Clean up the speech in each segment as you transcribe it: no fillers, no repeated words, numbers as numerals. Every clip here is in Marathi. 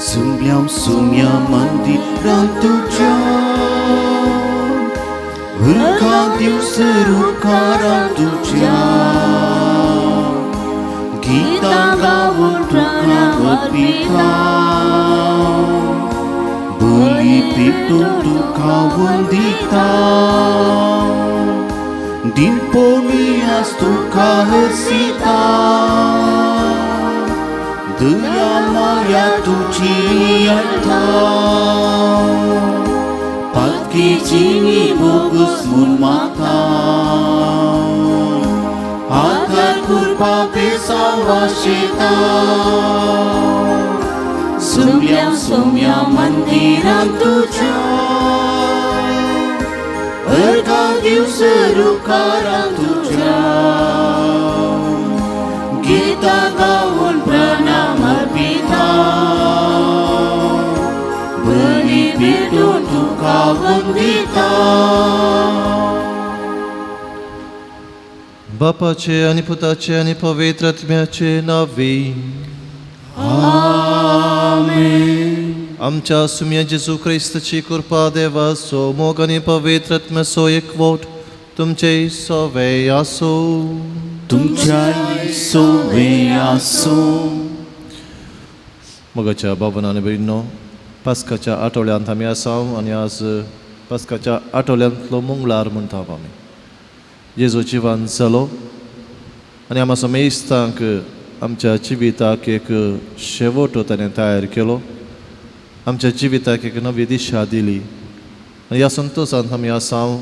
Sumbia mandiran Tuja, Engkau diseru karang Tuja. Kita gawun duka berpita, beli pitun duka wendita. Dimponias duka hersita, Daya maya tuciata. Patki cini bogus mun mata, Agar kurpa besawa syeta. Sumya mandiran Tuja, Ergadiu seru karang Tuja. Kita gawun pranama pita, beri bidun duka wendita. Bapace, ani putace, ani पवित्रात्म्याचे नावे. Amen. आमच्या सुम्या जेजू ख्रिस्ताची कृपा देवा सो मोग आणि पवित्रात्म्या सो एकवट तुमचे सोवे आसो. तुमच्या सोवे आसो. मोगाच्या बाबांनो आनी भयणींनो, पास्काच्या आठवड्यांत आमी आसात आनी आज पास्काच्या आठवड्यांतलो मंगळार म्हणटात आमी. जेजू जिवान जालो आनी आमच्या मेस्तांक आमच्या जिविताक एक शेवट ताणें तयार केलो. आमच्या जिविताक एक नवी दिशा दिली आनी ह्या संतोशांत आमी आसात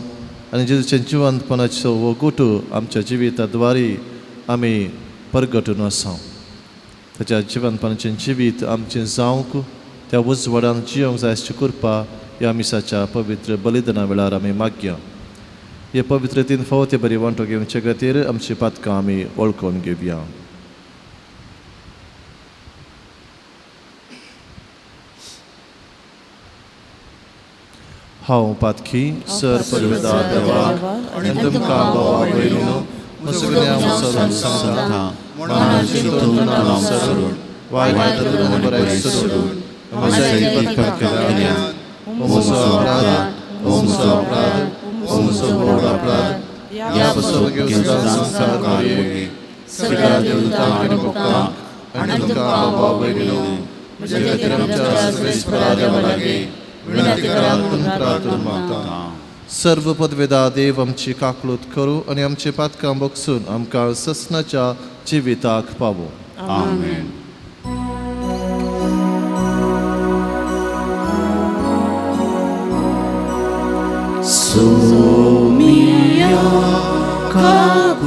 आनी जेजूचे जिवंतपणाचो हो गुटू आमच्या जिविताद्वारे आमी परगटून आसात. ताच्या जिवंतपणाचें जिवीत आमचें जावंक त्या उजवाडान जियोंक जाय अशी कृपा ह्या मिसाच्या पवित्र बलिदाना वेळार आमी मागया. हे पवित्र 3 फावटी बरी वांटो घेवचे खातीर आमची पातकां आमी वळखून घेवया. हांव पातकी सर परवेदा देवाक आनी तुमकां भावा भयणीनो सगळ्या मुसलमान सांगता मनाची तोंडां सरून वायटांतून बरें सोडून म्हज्या इतपत केल्या म्हजो अपराध व्हड अपराध ह्या बसवग्यो सुद्दां संसार मागे सगळ्या देवतांक आनी भक्तांक आनी तुमकां भावा भयणीनो म्हज्या खातीर आमच्या सगळ्या देवा लागीं विनंती करात म्हूण प्रार्थना मागता. सर्व पदवेदा देव आमची काकलूत करूं आनी आमचे पातकां बगसून आमकां ससनाच्या जिविताक पावो. आमेन. सोमिया काकूत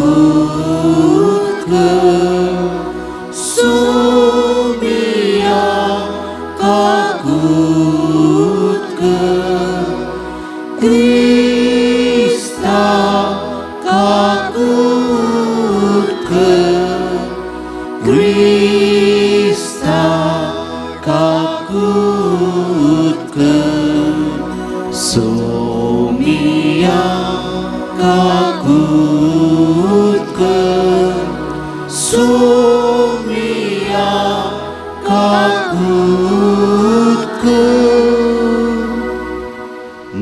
सोमिया काकूत Krista kagut Krista kagut Somia kagut Somia kagut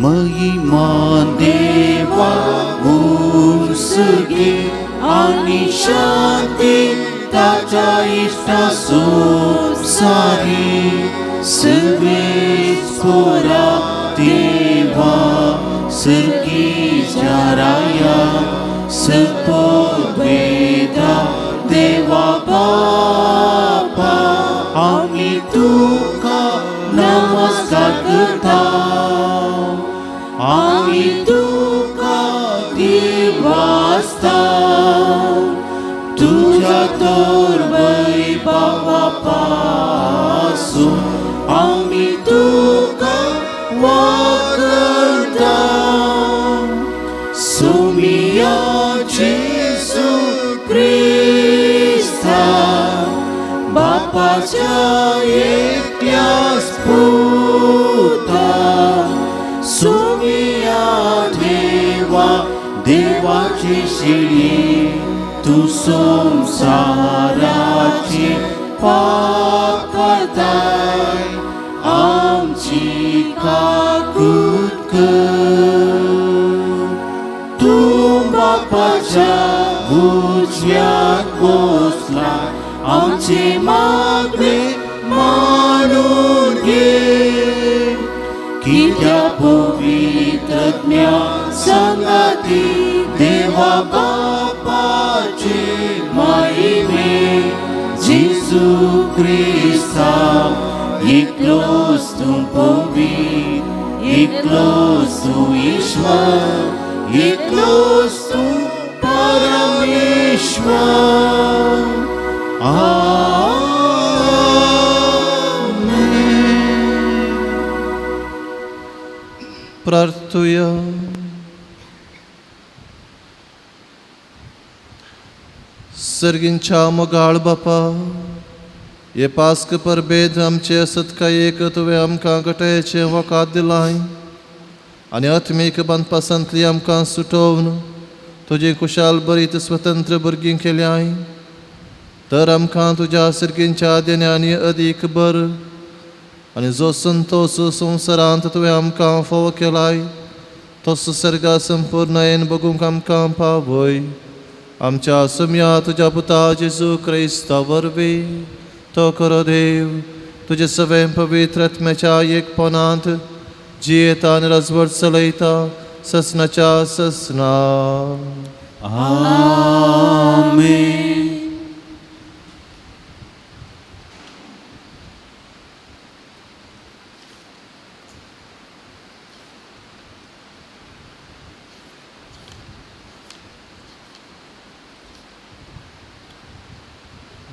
महिमा देवा उंसगे आणि शांती ताच्या इष्टासोब सारी सर्वेश्वरा देवा सर्गीच्या राया सतोवेदा देवा बापा आम्ही तुका नमस्कार करता. आम्ही तुका दिवासता तुझ्या तोर वैभवापासून आम्ही तुका वाकरता. सोमिया जेसू ख्रिस्ता बापाच्या एकट्याच पुता सोमिया देवा देवाची शिडी तू संसाराची पाक करताय कृत कर. तू बापाच्या उजव्यात बसला, आमचे मागणे मानून घे. कित्या पवित्र संगती देवा बापाचे महिमे, जेजू ख्रिस्ता एकलोच तू पवित्र, एकलोच तू ईश्वर, एकलोच तू परमेश्वर. प्रार्थूया. सर्गींच्या मोगाळ बापा, हे पास्क परबेद आमचे असत काय एक तुवें आमकां घटायेचें वकात दिलाय आनी आत्मीक बांदपासांतली आमकां सुटोवन तुजी खुशाल बरीत स्वतंत्र भुरगीं केल्याय. तर आमकां तुज्या सर्गींच्या देण्यानी अदीक बर आनी जो संतोष संवसारांत तुवें आमकां फोव केलाय, तोच सर्गा संपूर्णयेन बगूंक आमकां पावय. आमच्या सुम्या तुज्या पुता जेजू क्रिस्ता वरवीं तो करो देव, तुजे सगळे पवित्र आत्म्याच्या एकपणांत जियेता आनी राजवट चलयता ससनाच्या ससना. आमेन.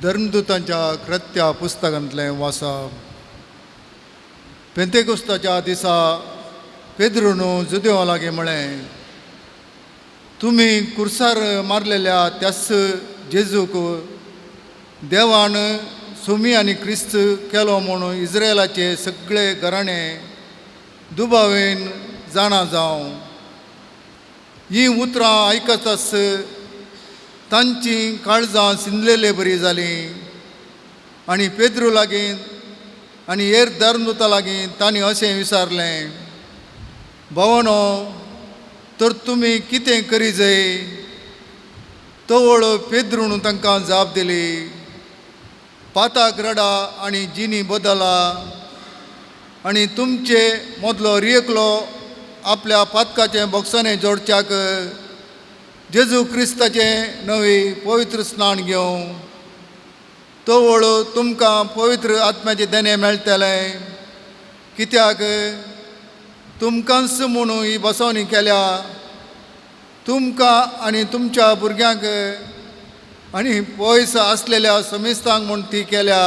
धर्मदूतांच्या कृत्या पुस्तकांतलें वाचप. पेंतेकोस्ताच्या दिसा पेद्रून जुदेवा लागीं म्हळें, तुमी कुर्सार मारलेल्या त्याच जेजूक देवान सोमी आनी क्रिस्त केलो म्हूण इस्रायलाचे सगळे घराणे दुबावेन जाणा जावं. ही उतरां आयकताच तांची काळजां सिंदलेले बरी जालीं आनी पेद्रू लागीं आनी हेर धर्मदूता लागीं तांणी अशें विचारलें, भावानो, तर तुमी कितें करी जाय? तवळ पेद्रून तांकां जाप दिली, पाताक रडा आनी जिनी बदला आनी तुमचे मदलो रियकलो आपल्या पातकाचें बॉक्साने जोडच्याक जेजू क्रिस्ताचें नवी पवित्र स्नान घेवं. तवळ तुमकां पवित्र आत्म्याचें देणें मेळटलें, कित्याक तुमकांच म्हणून ही बसवणी केल्या, तुमकां आनी तुमच्या भुरग्यांक आनी पयस आसलेल्या समेस्तांक म्हूण ती केल्या,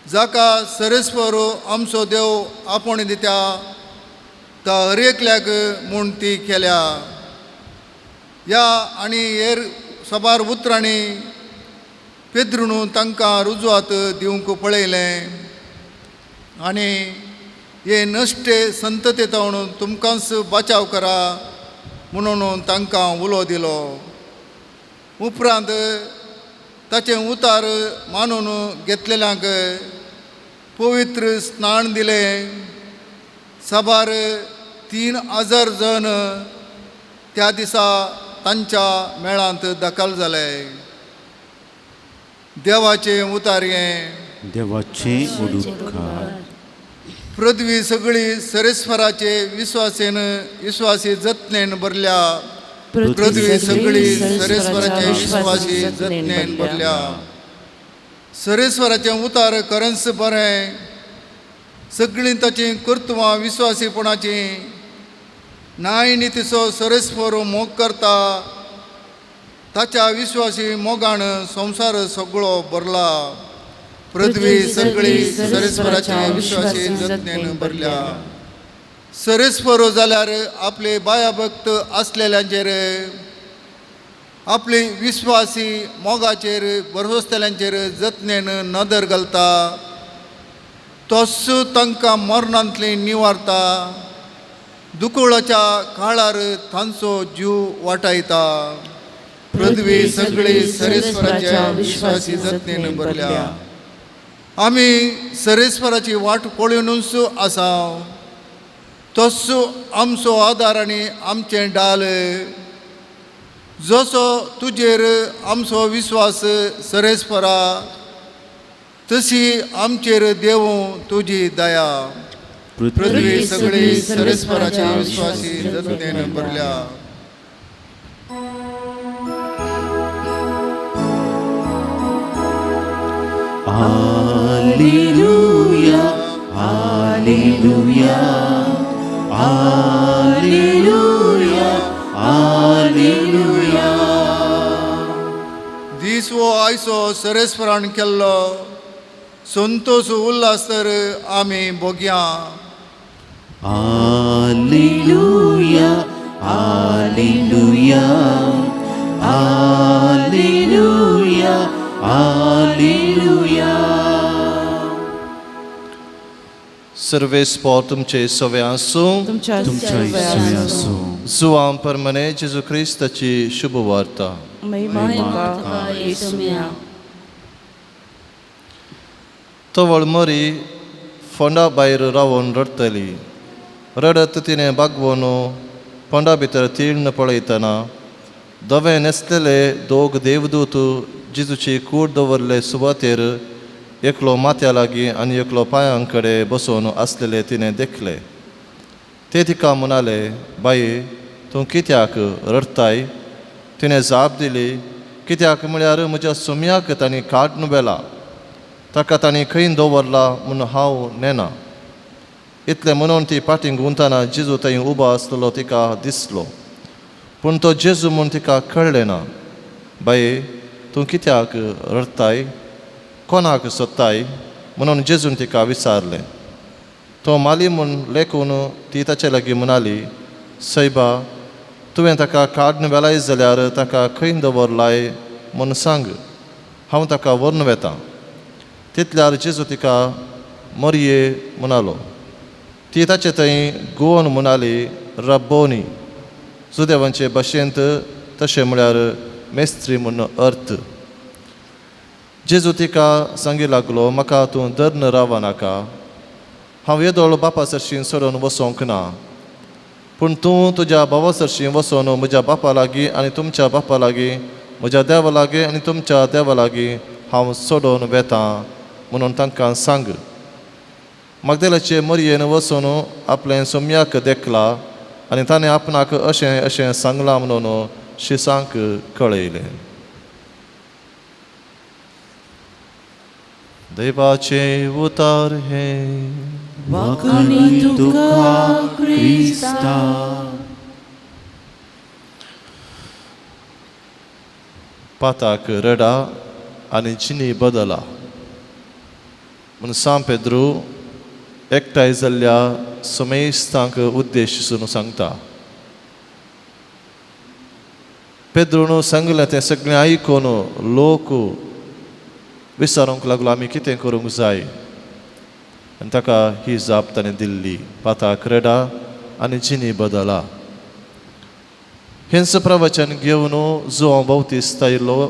जाका सरेस्वरू आमचो देव आपूण दित्या ता हरेकल्याक म्हूण ती केल्या. ह्या आनी हेर सबार उतरांनी पेद्रून तांकां रुजवात दिवंक पळयलें आनी हे नश्टे संततेतवन तुमकांच बचाव करा म्हणून तांकां उलो दिलो. उपरांत ताचें उतार मानून घेतलेल्यांक पवित्र स्नान दिलें. साबार 3000 जण त्या दिसा तांच्या मेळांत दाखल जाले. देवाचें उतार हें. देवाचें उदुतकार. पृथ्वी सगळी सरेस्वराचे विश्वासी जतनेन भरल्या. पृथ्वी सगळी सरेस्वराचे विश्वासी जतनेन भरल्या. सरेस्वराचें उतार खरेंच बरें. सगळीं ताची कर्तुवां विश्वासीपणाची नाय नितीचो सरेस्वर मोग करता. ताच्या विश्वासी मोगान संवसार सगळो भरला. पृथ्वी सगळी सरेस्वराचे विश्वासी जतनेन भरल्या. सरेस्वर जाल्यार आपले बाया भक्त असलेल्यांचेर, आपली विश्वासी मोगाचेर भरवसलेल्यांचेर जतनेन नदर घालता. तोच तांकां मरणांतली निवारता. दुकुळाच्या काळार तांचो जीव वाटायता. पृथ्वी सगळी सरेस्वराच्या विश्वासी जतनेन भरल्या. आमी सरेस्वराची वाट पळोवनूच आसा. तोच आमचो आदार आनी आमचें डाल. जसो तुजेर आमचो विश्वास सरेस्परा तशी आमचेर देवूं तुजी दया. पृथ्वी सगळी सरेस्पराच्या विश्वासी जतनेन भरल्या. Hallelujah hallelujah hallelujah hallelujah. दीस वो आयचो सरेस्परान केल्लो संतोष उल्हास तर आमी भोगया. Hallelujah hallelujah hallelujah hallelujah. सर्वेस्पोर तुमचे सवे आसूं. तुमच्या इसवी आसूं. जुआं परमने जेजू क्रिस्ताची शुभ वार्ता. महिमा तुका येसुया. तवळ मरी फोंडा भायर रावून रडतली. रडत तिणें बागवून फोंडा भितर तीर्ण पळयतना धवे न्हेसलेले दोग देवदूत जेजूची कूड दवरले सुवातेर एकलो माथ्या लागीं आनी एकलो पांयां कडेन बसून आसलेले तिणें देखले. ते तिका म्हणाले, बाये तूं कित्याक रडताय? तिणें जाप दिली, कित्याक म्हळ्यार म्हज्या सुम्याक तांणी काडून व्हेला. ताका तांणी खंय दवरला म्हूण हांव नेना. इतलें म्हणून ती फाटीं गुंतना जेजू थंय उबो आसलेलो तिका दिसलो. पूण तो जेजू म्हूण तिका कळ्ळें ना. बाये तूं कित्याक रडताय? कोणाक सोदताय? म्हणून जेजून तिका विचारलें. तो माली म्हूण लेखून ती ताचे लागीं म्हणाली, सैबा तुवें ताका काडून व्हेलाय जाल्यार ताका खंय दवरलाय म्हूण सांग, हांव ताका व्हरून वेतां. तितल्यार जेजू तिका मरये म्हणालो. ती ताचे थंय गोवन म्हणाली, रब्बोनी. जुदेवांचे भाशेंत तशें म्हळ्यार मेस्त्री म्हूण अर्थ. जेजू तिका सांगी लागलो, म्हाका तूं धर्न रावं नाका. हांव येदोळ बापा सरशीं सोडून वचोंक ना. पूण तूं तुज्या भावा सरशीं वचोन म्हज्या बापा लागीं आनी तुमच्या बापा लागीं, म्हज्या देवा लागीं आनी तुमच्या देवा लागीं हांव सोडून वेतां म्हणून तांकां सांग. मागदलेचे मरयेन वचून आपलें सुम्याक देखला आनी ताणें आपणाक अशें अशें सांगलां म्हणून शिसांक कळयलें. देवाचे उतार हे वाखाणी तुका क्रिस्ता. पाताक रडा आनी जिनी बदला म्हूण सांत पेद्रू एकठांय जाल्ल्या समेस्तांक उद्देशून सांगता. पेद्रून सांगलें तें सगळें आयकून लोक विचारूंक लागलो, आमी कितें करूंक जाय? आनी ताका ही जाप ताणें दिल्ली, पाताक रडा आनी जिनी बदला. हेंच प्रवचन घेवन जुआं बावतिस्त आयिल्लो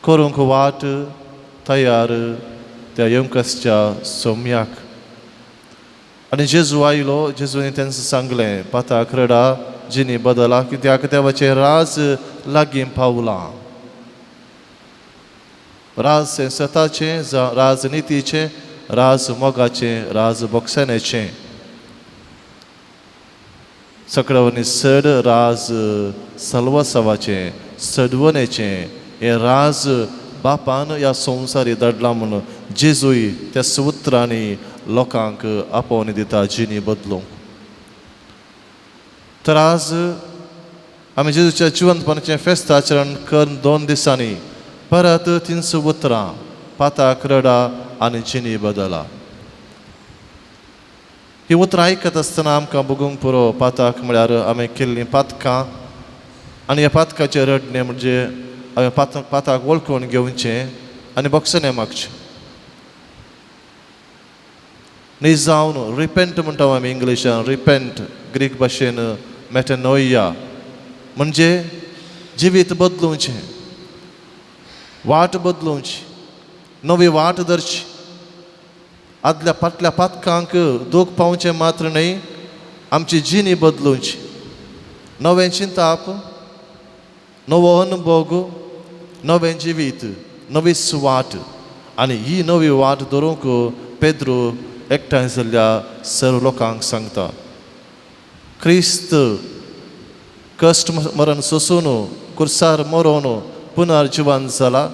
करूंक वाट तयार त्या येवंकसच्या सोम्याक. आनी जेजू आयलो. जेजून तेंच सांगलें, पाताक रडा जिनी बदला, कित्याक देवाचें राज लागीं पावलां. राज हें सताचें, राजनितीचें, राज मोगाचें, राज बोगसनेचें. सकळवनी सड राज सल्वसवाचें, सडवणेचें. हें राज बापान ह्या संवसारी धाडलां म्हणून जेजूय त्या सुत्रांनी लोकांक आपोवन दिता जिनी बदलूंक. तर आज आमी जेजूच्या जिवंतपणाचें फेस्त आचरण करून 2 दिसांनी परत 3 उतरां, पाताक रडा आनी जिनी बदला. ही उतरां आयकत आसतना आमकां बगूंक पुरो पाताक म्हळ्यार आमी केल्लीं पातकां आनी ह्या पातकाचें रडणें म्हणजे हांवें पाताक वळखून घेवचें आनी बोगसणें मागचें. न्ही जावन रिपेंट म्हणटा आमी इंग्लिशान. रिपेंट ग्रीक भाशेन मेटनोइया म्हणजे जिवीत बदलूचें, वाट बदलूची, नवी वाट धरची. आदल्या फाटल्या पातकांक दूख पावचें मात्र न्ही, आमची जिणी बदलूंची नवें चिंताप नवो अनुभव नवें जिवीत नवी सुवात आनी ही नवी वाट धरूंक पेद्रू एकठांय जाल्ल्या सर्व लोकांक सांगता क्रिस्त कश्ट मरण सोसून कुर्सार मरोवन पुनर्जिवन जाला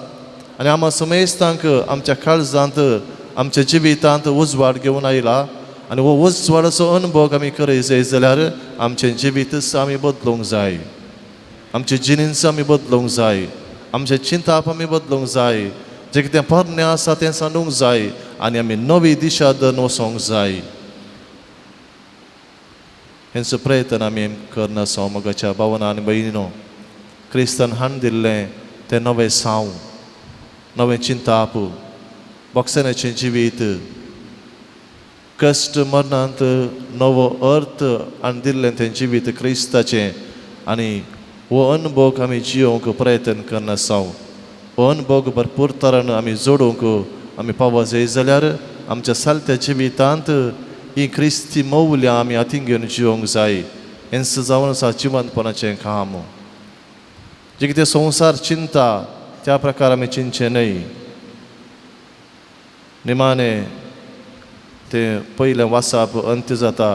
आनी आम्हा समेस्तांक आमच्या काळजांत आमच्या जिवितांत उजवाड घेवन आयला आनी हो उजवाडाचो अनुभव आमी करीत जाय जाल्यार आमचें जिवीत आमी बदलूंक जाय आमचे जिणींच आमी बदलूंक जाय आमचे चिंताप आमी बदलूंक जाय जें कितें पोरणें आसा तें सांडूंक जाय आनी आमी नवी दिशा धरून वचोंक जाय हेंचो प्रयत्न आमी करना आसा मोगाच्या भावना आनी भयणीनो क्रिस्तान हाण दिल्लें तें नवें साव नवें चिंताप भोगसण्याचें जिवीत कश्ट मरणांत नवो अर्थ आनी दिल्लें तें जिवीत क्रिस्ताचें आनी हो अनुभव आमी जियोंक प्रयत्न करना आसा हो अनुभव भरपूर तरान आमी जोडूंक आमी पावो जाय जाल्यार आमच्या सालत्या जिवितांत ही क्रिस्ती मौल्यां आमी हातीन घेवन जियोंक जाय हेंच जावन आसा जिवंतपणाचें काम जें कितें संवसार चिंता त्या प्रकार आमी चिंतचें न्हय निमाणें तें पयलें वाचप अंत्य जाता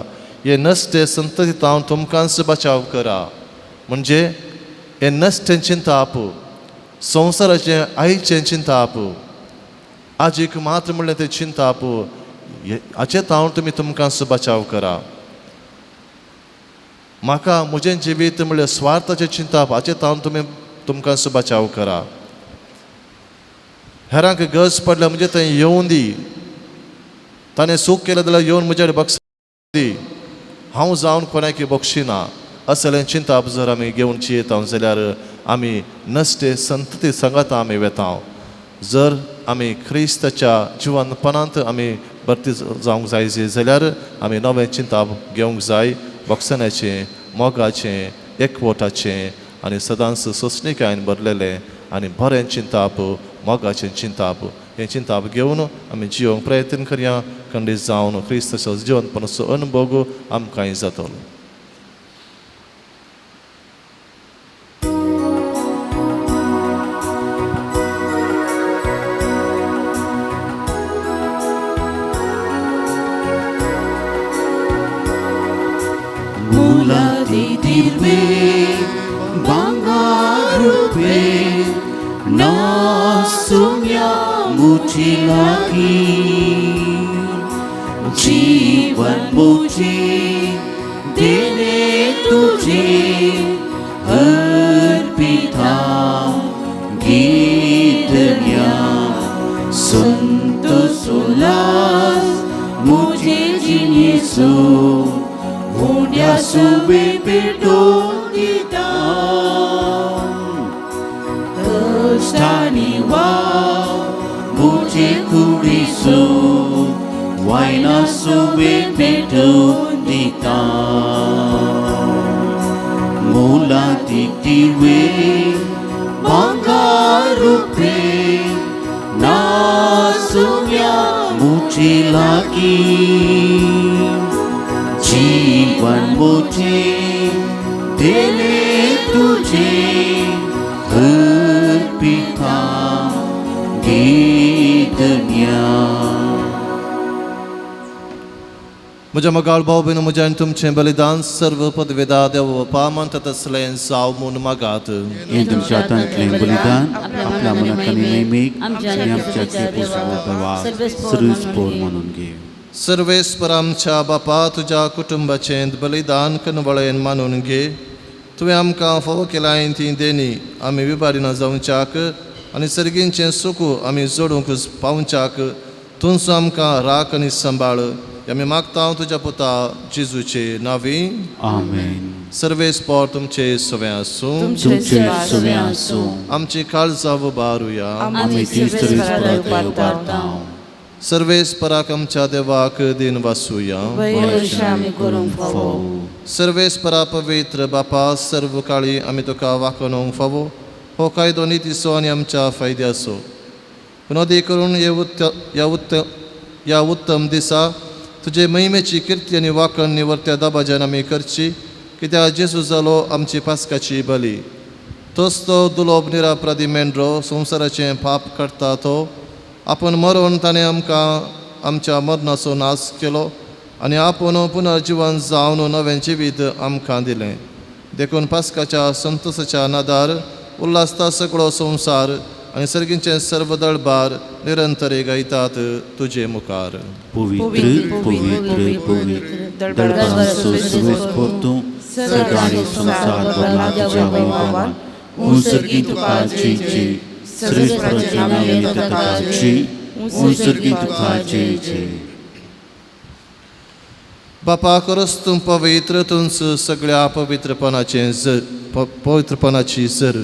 हे नसते संततीत हांव तुमकांच बचाव करा म्हणजे हे नसतें चिंताप संवसाराचें आयचें चिंताप आजीक मात्र म्हणलें तें चिंताप हाचेत हांव तुमकांच बचाव करा म्हाका म्हजें जिवीत म्हणल्यार स्वार्थाचें चिंताप हाचेत हांव तुमकांच बचाव करा हेरांक गरज पडल्या म्हणजे थंय येवून दी ताणें सूख केलें जाल्यार येवन म्हजे बक्षी दी हांव जावन कोणाक बक्षिना असलें चिंताप जर आमी घेवन जियेता जाल्यार आमी नसते संतती सांगात आमी वेता जर आमी क्रिस्ताच्या जिवंतपणांत आमी भरती जावंक जाय जाल्यार आमी नवें चिंताप घेवंक जाय भोगसण्याचें मोगाचें एकवटाचें आनी सदांच सोंसणीकायेन भरलेलें आनी बरें चिंताप मोगाचें चिंताप हें चिंताप घेवन आमी जियोंक प्रयत्न करया खंडीत जावन क्रिस्ताचो जिवंतपणाचो अनुभव आमकांय जातलो Dirbe bangarupe nasumya mutilaki जीवन मुझे देने तुझे अर्पिता गीतन्या संतोष उल्लास मुझे जीने so Undia sube perdonita Stani wa Muje kurisu Waina sube perdonita Mula titiwe Bangarupe Nasumya Muje lagi जीवन मुझे देने तुझे अर्पिता गीतन्या म्हज्या मोगाळ भाव भयणो म्हज्यान तुमचें बलिदान सर्व पदवेदा देव पामंत तसलें जाव म्हूण मागात हें तुमच्या हातांतलें बलिदान आपल्या मनाक आनी नेमीक आनी आमच्या सर्वेस्पोर म्हणून घे सर्वेस्पर आमच्या बापा तुज्या कुटुंबाचें बलिदान कनवळेन मानून घे तुवें आमकां फोव केलाय ती देणी आमी विबाडिना जावच्याक आनी सर्गींचें सूख आमी जोडूंक पावच्याक तुमचो आमकां राख आनी सांबाळ आमी मागता तुज्या पुता जेजूचे नांवी आमेन सर्वेस्पर तुमचे सवें आसूं तुमचे सवें आसूं आमची काळजां उबारुया आमी सर्वेस्पराक उबारता सर्वेस्पराक आमच्या देवाक दिन वासुया आमी करूंक फावो सर्वेस्परा पवित्र बापा सर्व काळी आमी तुका वाखणूंक फावो हो कायदो नितीचो आनी आमच्या फायद्याचो पुनोदी करून ह्या उत्तम दिसा तुजे महिमेची कीर्ती आनी वाकण निवर्त्या दाबाज्यान आमी करची, कित्याक जेजू जालो आमची पास्काची बली. तोच तो दुलोब निरापराधी मेंढरो संवसाराचें पाप करता तो. आपूण मरोन ताणें आमकां आमच्या मरणाचो नाश केलो आनी आपूण पुनर्जीवन जावन नवें जिवीत आमकां दिलें. देखून पास्काच्या संतोशाच्या नादार उल्हासता सगळो संवसार आनी सर्गींचे सर्व दळबार निरंतरी गायतात तुजे मुखार. पवित्र पवित्र पवित्र दळबार सुवेस portu सगळ्यांनी संसार भरला तुझ्या वैभवान. उसर्गी तुकाची श्रेष्ठ प्रजेने तुकाची उसर्गी तुकाची. बापा खरोच तूं पवित्र, तुंच सगळ्या पवित्रपणाची जर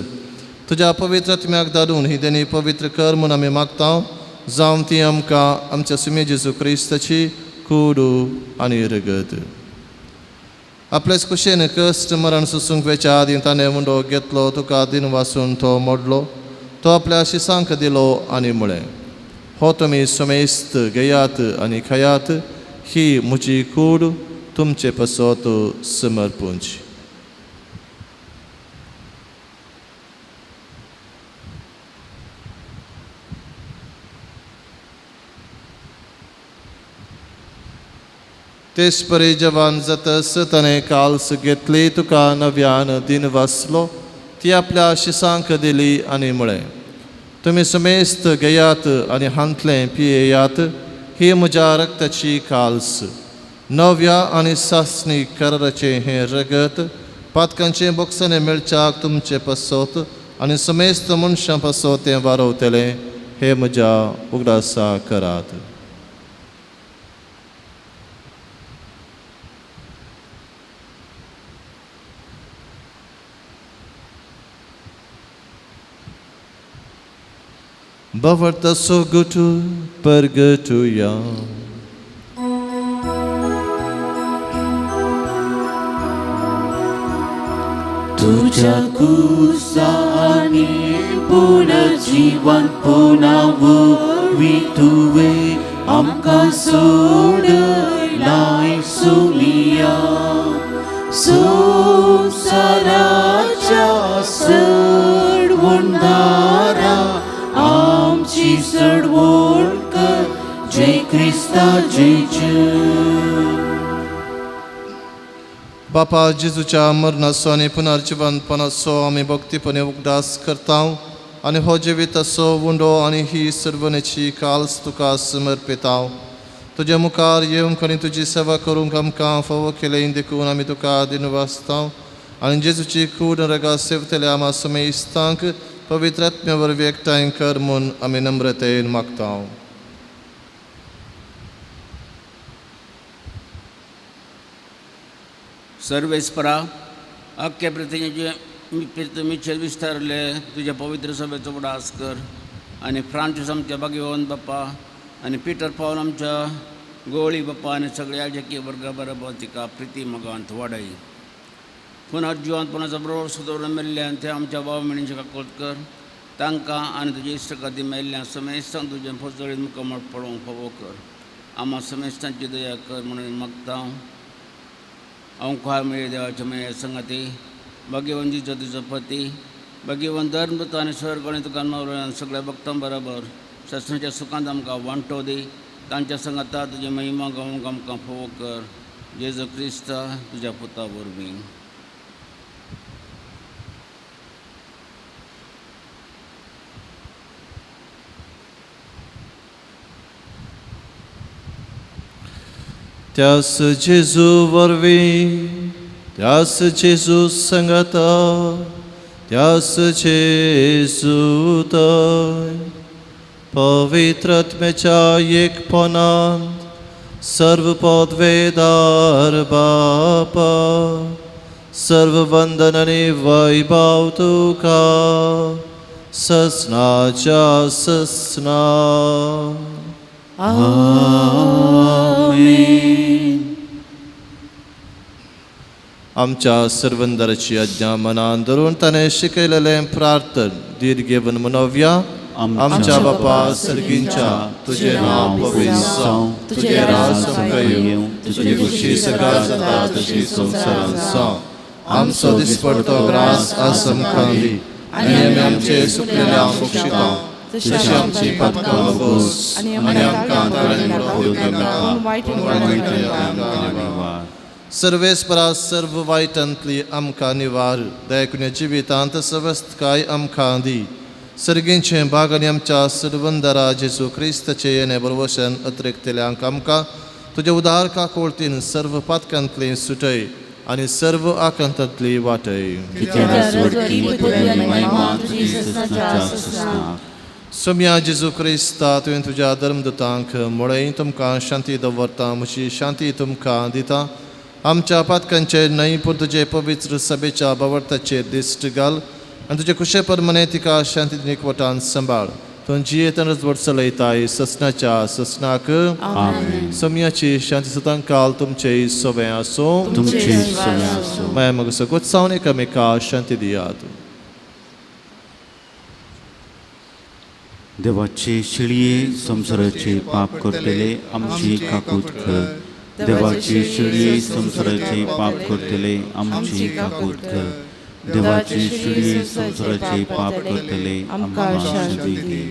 तुज्या पवित्र आत्म्याक धाडून ही देणी पवित्र कर म्हूण आमी मागता. जावं ती आमकां आमच्या सुमे जेजू क्रिस्ताची कूड आनी रगत. आपलेच कुशेन कश्ट मरण सुसूंक वेच्या आदी ताणें मुंडो घेतलो, तुका दिन वासून तो मोडलो. तो आपल्या शिसांक दिलो आनी म्हळें, हो तुमी सुमेस्त घेयात आनी खायात, ही म्हजी कूड तुमचे पसोत समर्पूंची. तेच परी जवान जातस ताणें काल्स घेतली, तुका नव्यान दिन वासलो, ती आपल्या शिसांक दिली आनी म्हळें, तुमी सुमेस्त घेयात आनी हांतलें पियेयात, ही म्हज्या रक्ताची काल्स, नव्या आनी सासणी कराराचें हें रगत, पातकांचें बोगसाणें मेळच्याक तुमचें पसोत आनी सुमेस्त मनशां पसोत तें वारोवतलें, हे म्हज्या उगडासा करात. Bavarta sogutu pergetuya. तुझ्या कुसानी पुनर्जीवन पुनर्वी तुवे आमकां सोडलाय सुमिया. संसाराच्या सडवणदारा आमची सडवण कर, जय क्रिस्ता जय जय. बापा जेजूच्या मरणाचो आनी पुनर्जीवनपणाचो आमी भक्तीपणे उगडास करता आनी हो जिविताचो उंडो आनी ही सर्वनेची काल्स तुका समर्पिता. तुज्या मुखार येवंक आनी तुजी सेवा करूंक आमकां फावो केलें देखून आमी तुका दिन वाचता आनी जेजूची कूड रगा सेवतल्या आमा सुमेस्तांक पवित्र आत्म्या वरवीं एकठांय कर म्हूण आमी नम्रतेन मागता. सर्वेस्परा अख्ख्या पृथ्वीचे मिच्छेल विस्तारले तुझ्या पवित्र सभेचो उडास कर आनी फ्रांसीस आमच्या भाग्यवान बाप्पा आनी पिटर पावन आमच्या गोळी बाप्पा आनी सगळ्या याजकी वर्गा बरोबर तिका प्रिती मोगांत वाडय. पुनर्जीवनपणाचो बरोबर सुदोवन मेल्ल्यान ते आमच्या भाव भयणींचे काकोत कर, तांकां आनी तुजे इश्टकादी मेल्ल्यान समेस्तांक तुजें फजळीत मुखामळ पळोवंक फावो कर. आम्हा समेस्तांची दया कर म्हणून मागता. अंकार मेळे देवाच्या मेळे संगती भाग्यवान जिजो तुजो पती, भाग्यवान धर्मदूत आनी स्वर्ग आनी तुका नवऱ्यान सगळ्या भक्तां बरोबर शास्त्राच्या सुखांत आमकां वांटो दी. तांच्या संगता तुजे महिमा गावूंक आमकां फोव कर, जेजू क्रिस्ता तुज्या पुता वरवीं. त्यास जेजू वरवीं, त्यास जेजू संगता, त्यास जेजू दय, पवित्र आत्म्याच्या एकपणांत सर्व पदवेदार बापा, सर्व वंदन आनी वैभव तुका ससनाच्या ससना. आमेन. आमच्या सर्वंदराची आज्ञा मनान धरून ताणें शिकयलेलें प्रार्थन दीर्घेवन मनोवया. आमच्या बापा सर्गींच्या तुझे नाव पवित्र जावं, तुझे राज येवं, तुझी खुशी सगळा जाता तशी संवसारांत जावं. आमचो दिसपडतो ग्रास आज आमकां दी, आनी आमी आमचे सुकलेल्या मुक्षिता तशी आमची पातकां बोस, आनी आमकां सर्वेस्परा सर्व वायटांतली आमकां निवार, दयाकुन्या जिवितांत सवस्थकाय आमकां दी. सर्गींचे भाग आनी आमच्या सर्वंदरा जेजू क्रिस्ताचे येणे बरोवशान अतिरिक्तल्यांक आमकां तुज्या उदार काकोळतीन सर्व पातकांतली सुटय आनी सर्व आकांतांतली वाटय. सोम्या जेजू क्रिस्ता तुवें तुज्या धर्मदूतांक म्हळें तुमकां शांती दवरता, म्हजी शांती तुमकां दिता. आमच्या पातकांचे न्हय पूण तुजे पवित्र सभेच्या बावरताचेर दिश्ट घाल आनी तुजे कुशे परमने तिका शांतीन एकवटान सांबाळ. तुवें जियेतन चलयताय ससनाच्या ससनाक. सोम्याची शांती सुतांक काल तुमचे सोबे आसो. माया मग सगोत सावन एकामेका शांती दियात. देवाचे शिळये संसाराचे पाप करतले आमची काकूट कर. देवाचे शिळये संसाराचे पाप करतले आमची काकूट कर. देवाचे शिळये संसाराचे पाप करतले आमकां शांती दे.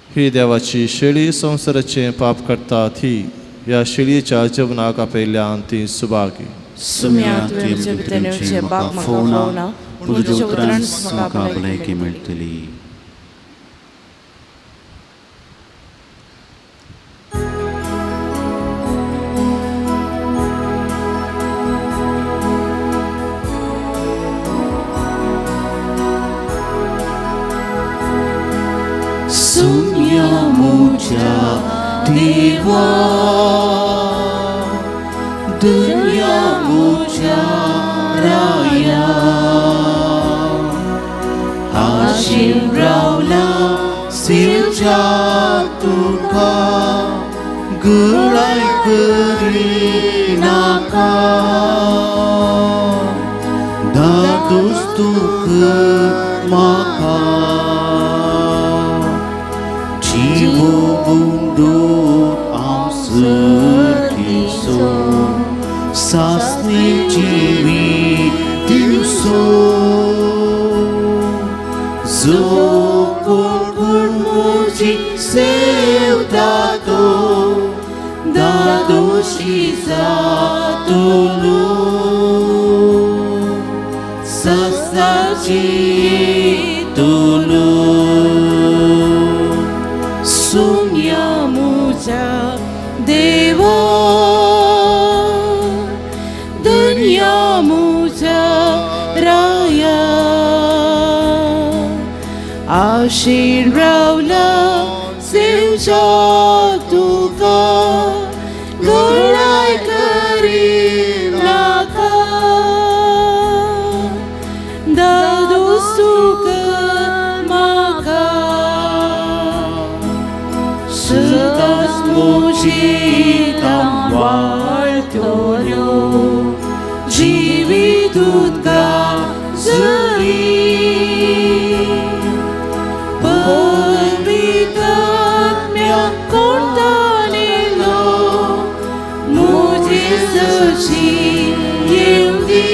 ही देवाची शेळी संसाराचे पाप करता ती ह्या शेळयेच्या जेवणाक आपयल्यान ती सुभागी. भलायकी मेळटली. सुम्या मुझ्या देवा, दुनिया मुझ्या राया, आशीर्वावला सिरच्या तुका गुळाय करी नाका. दादोस तुक म्हाका जीवो बुंडो आमसो सासने जिवी दिवसो. जो कोण मोजी सेवता तो दादोशी जातलो. सासाची येतलो. सुम्या मुझ्या देवा, दुनिया मुझ्या राया, आशीर्वावला सिरच्या तुका गुळाय करी नाका. दादोस तुका म्हाका सदांच मोजितां वाळटल्यो. जिवीत उदका जरी पवित्र आत्म्याक कोणतानेलो मोजे सची येवं दी.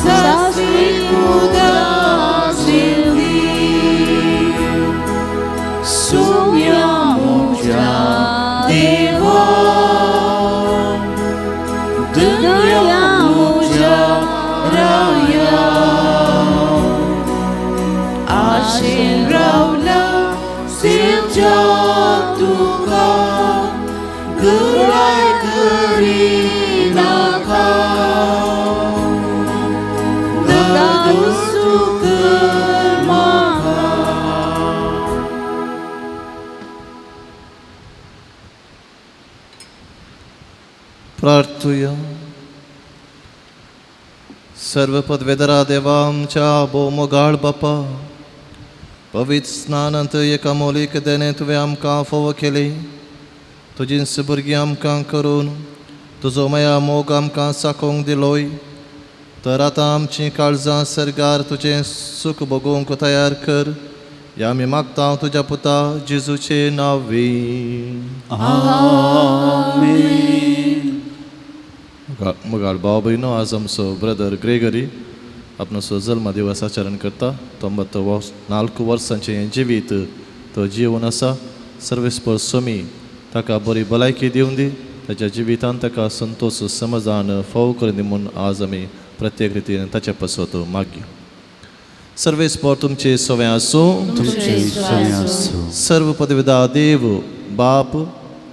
सासवेक उदास येवं दी. सुम्या मुझ्या देवा, दुनिया मुझ्या राया, आशीर्वावला सिरच्या तुका गुळाय करी नाका. दादोस तुका म्हाका प्रार्थुया. सर्व पदवेदरा देवा आमच्या बोमोगाळ बापा, पवित्र स्नानांत एका मोलीक देणे तुवें आमकां फोव केली. तुजींच भुरगीं आमकां करून तुजो मया मोग आमकां साकोंक दिलोय. तर आतां आमचीं काळजां सरगार तुजें सूख भोगूंक तयार कर. या आमी मागता तुज्या पुता जेजूचे नांवी. मुगाळ भाव भयणो, आज आमचो ब्रदर ग्रेगरी आपणो जल्म दिवस आचरण करता. 94 वर्सांचें हें जिवीत तो जीवन आसा. सर्वेस्पर स्वामी ताका बरी भलायकी दिवन दी. ताच्या जिवितांत ताका संतोष समाधान फाव करून दी म्हूण आज आमी प्रत्येक रितीन ताचे पासत मागया. सर्वेस्पर तुमचे सवें आसूं. तुमचे सवें आसूं. सर्व पदवीदार देव बाप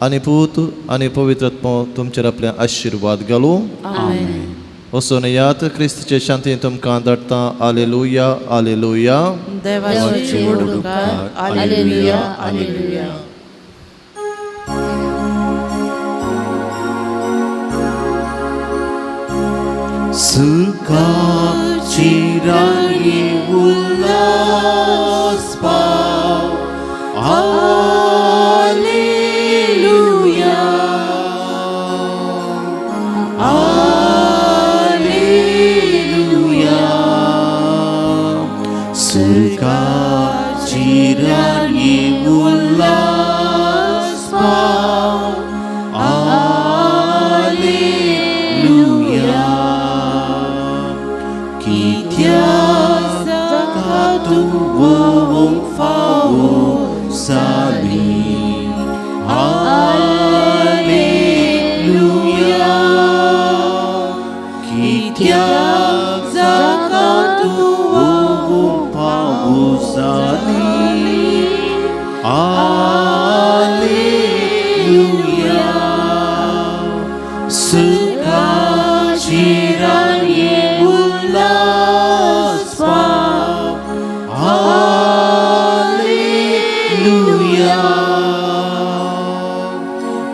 आनी पूत आनी पवित्रत्म तुमचेर आपले आशिर्वाद घालूं. आमेन. वचून यात क्रिस्ताचे शांतीन तुमकां धाडटा. आलेलुया आलेलुया. देवाचे उडकार. Hallelujah hallelujah. सुखाची राणी उल्हास पाव. Hallelujah hallelujah. सुखाची राणी उल्हास पाव. हालेलुया. कित्याक तूं फावो जाली. हालेलुया. कित्याक जाका तूं फावो जाली. हालेलुया. सुखाची राणी उल्हास पाव. हालेलुया.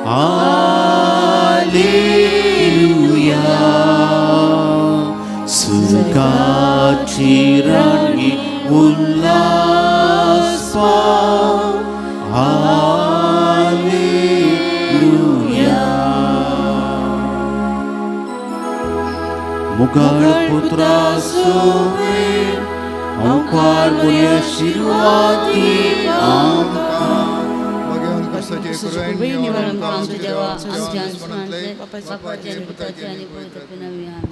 हालेलुया. सुखाची राणी उल्हास पाव. हालेलुया. मुगाळ पुत्रा सोवे अवकार बरी आशिर्वाद दी आमकां. भगवान कृष्णाचे निवारण कृपेन आमच्या देवा आमच्या आमच्या आस्पणातले बापाचे आणि पुताचे आणि पवित्र नवी.